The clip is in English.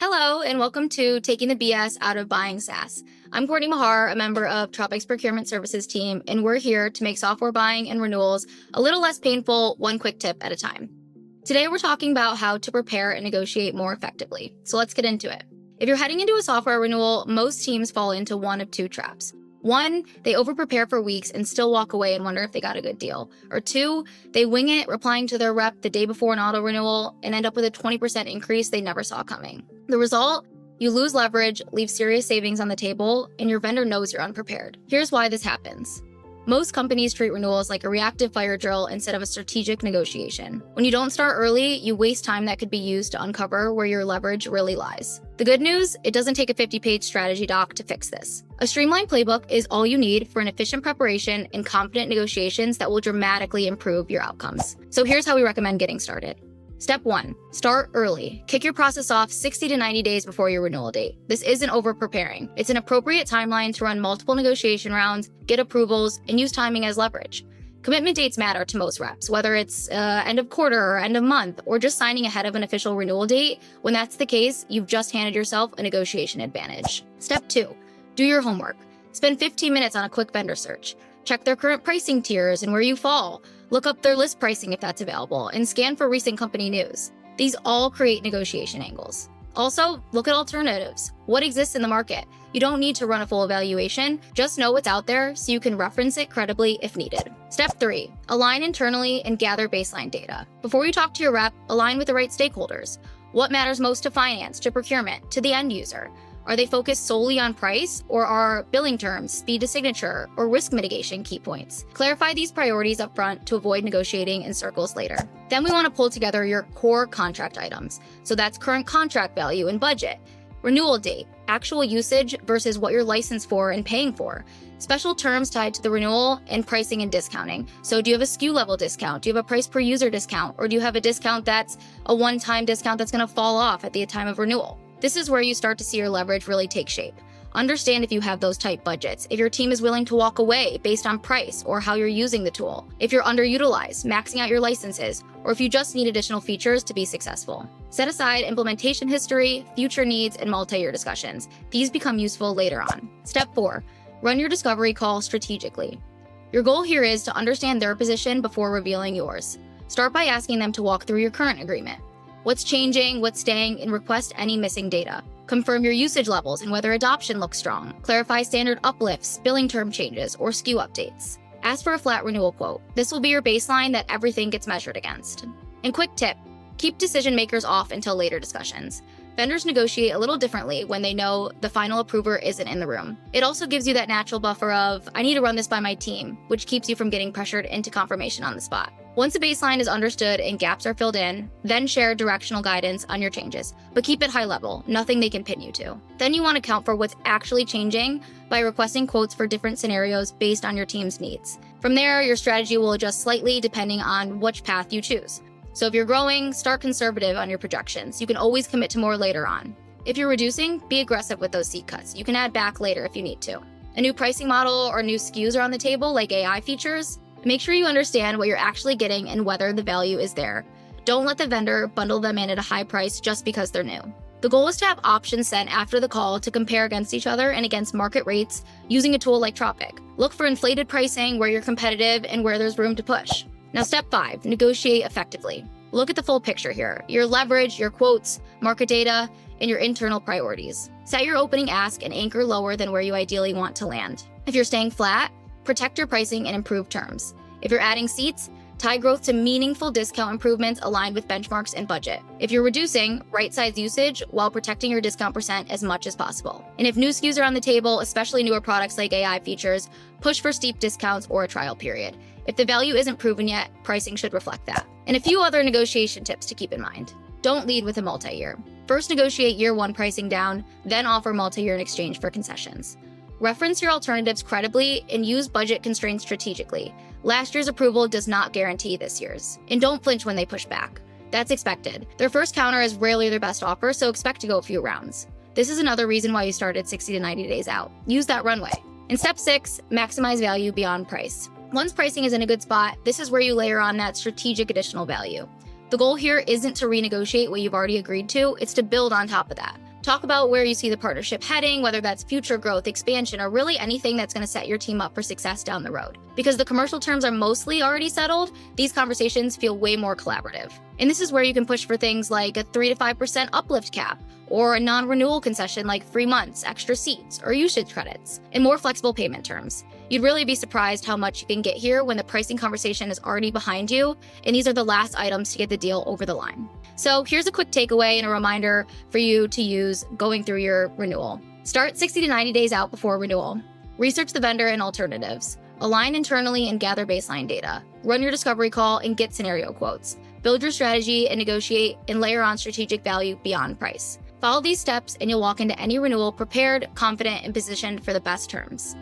Hello, and welcome to Taking the BS Out of Buying SaaS. I'm Courtney Meagher, a member of Tropic's procurement services team, and we're here to make software buying and renewals a little less painful, one quick tip at a time. Today, we're talking about how to prepare and negotiate more effectively. So let's get into it. If you're heading into a software renewal, most teams fall into one of two traps. One, they over-prepare for weeks and still walk away and wonder if they got a good deal. Or two, they wing it, replying to their rep the day before an auto-renewal and end up with a 20% increase they never saw coming. The result? You lose leverage, leave serious savings on the table, and your vendor knows you're unprepared. Here's why this happens. Most companies treat renewals like a reactive fire drill instead of a strategic negotiation. When you don't start early, you waste time that could be used to uncover where your leverage really lies. The good news, it doesn't take a 50-page strategy doc to fix this. A streamlined playbook is all you need for an efficient preparation and confident negotiations that will dramatically improve your outcomes. So here's how we recommend getting started. Step 1. Start early. Kick your process off 60 to 90 days before your renewal date. This isn't over-preparing. It's an appropriate timeline to run multiple negotiation rounds, get approvals, and use timing as leverage. Commitment dates matter to most reps, whether it's end of quarter or end of month, or just signing ahead of an official renewal date. When that's the case, you've just handed yourself a negotiation advantage. Step 2. Do your homework. Spend 15 minutes on a quick vendor search. Check their current pricing tiers and where you fall. Look up their list pricing if that's available, and scan for recent company news. These all create negotiation angles. Also, look at alternatives. What exists in the market? You don't need to run a full evaluation, just know what's out there so you can reference it credibly if needed. Step 3. Align internally and gather baseline data. Before you talk to your rep, align with the right stakeholders. What matters most to finance, to procurement, to the end user? Are they focused solely on price, or are billing terms, speed to signature, or risk mitigation key points? Clarify these priorities up front to avoid negotiating in circles later. Then we want to pull together your core contract items. So that's current contract value and budget, renewal date, actual usage versus what you're licensed for and paying for, special terms tied to the renewal, and pricing and discounting. So do you have a SKU level discount? Do you have a price per user discount? Or do you have a discount that's a one-time discount that's going to fall off at the time of renewal? This is where you start to see your leverage really take shape. Understand if you have those tight budgets, if your team is willing to walk away based on price or how you're using the tool, if you're underutilized, maxing out your licenses, or if you just need additional features to be successful. Set aside implementation history, future needs, and multi-year discussions. These become useful later on. Step 4. Run your discovery call strategically. Your goal here is to understand their position before revealing yours. Start by asking them to walk through your current agreement. What's changing, what's staying, and request any missing data. Confirm your usage levels and whether adoption looks strong. Clarify standard uplifts, billing term changes, or SKU updates. Ask for a flat renewal quote. This will be your baseline that everything gets measured against. And quick tip, keep decision makers off until later discussions. Vendors negotiate a little differently when they know the final approver isn't in the room. It also gives you that natural buffer of, I need to run this by my team, which keeps you from getting pressured into confirmation on the spot. Once a baseline is understood and gaps are filled in, then share directional guidance on your changes, but keep it high level, nothing they can pin you to. Then you want to account for what's actually changing by requesting quotes for different scenarios based on your team's needs. From there, your strategy will adjust slightly depending on which path you choose. So if you're growing, start conservative on your projections. You can always commit to more later on. If you're reducing, be aggressive with those seat cuts. You can add back later if you need to. A new pricing model or new SKUs are on the table, like AI features. Make sure you understand what you're actually getting and whether the value is there. Don't let the vendor bundle them in at a high price just because they're new. The goal is to have options sent after the call to compare against each other and against market rates using a tool like Tropic. Look for inflated pricing where you're competitive and where there's room to push. Now, step 5, negotiate effectively. Look at the full picture here, your leverage, your quotes, market data, and your internal priorities. Set your opening ask and anchor lower than where you ideally want to land. If you're staying flat, protect your pricing and improve terms. If you're adding seats, tie growth to meaningful discount improvements aligned with benchmarks and budget. If you're reducing, right-size usage while protecting your discount percent as much as possible. And if new SKUs are on the table, especially newer products like AI features, push for steep discounts or a trial period. If the value isn't proven yet, pricing should reflect that. And a few other negotiation tips to keep in mind. Don't lead with a multi-year. First negotiate year 1 pricing down, then offer multi-year in exchange for concessions. Reference your alternatives credibly and use budget constraints strategically. Last year's approval does not guarantee this year's. And don't flinch when they push back. That's expected. Their first counter is rarely their best offer, so expect to go a few rounds. This is another reason why you started 60 to 90 days out. Use that runway. In step 6, maximize value beyond price. Once pricing is in a good spot, this is where you layer on that strategic additional value. The goal here isn't to renegotiate what you've already agreed to, it's to build on top of that. Talk about where you see the partnership heading, whether that's future growth, expansion, or really anything that's going to set your team up for success down the road. Because the commercial terms are mostly already settled, these conversations feel way more collaborative. And this is where you can push for things like a 3 to 5% uplift cap, or a non-renewal concession like free months, extra seats, or usage credits, and more flexible payment terms. You'd really be surprised how much you can get here when the pricing conversation is already behind you, and these are the last items to get the deal over the line. So here's a quick takeaway and a reminder for you to use going through your renewal. Start 60 to 90 days out before renewal. Research the vendor and alternatives. Align internally and gather baseline data. Run your discovery call and get scenario quotes. Build your strategy and negotiate and layer on strategic value beyond price. Follow these steps and you'll walk into any renewal prepared, confident, and positioned for the best terms.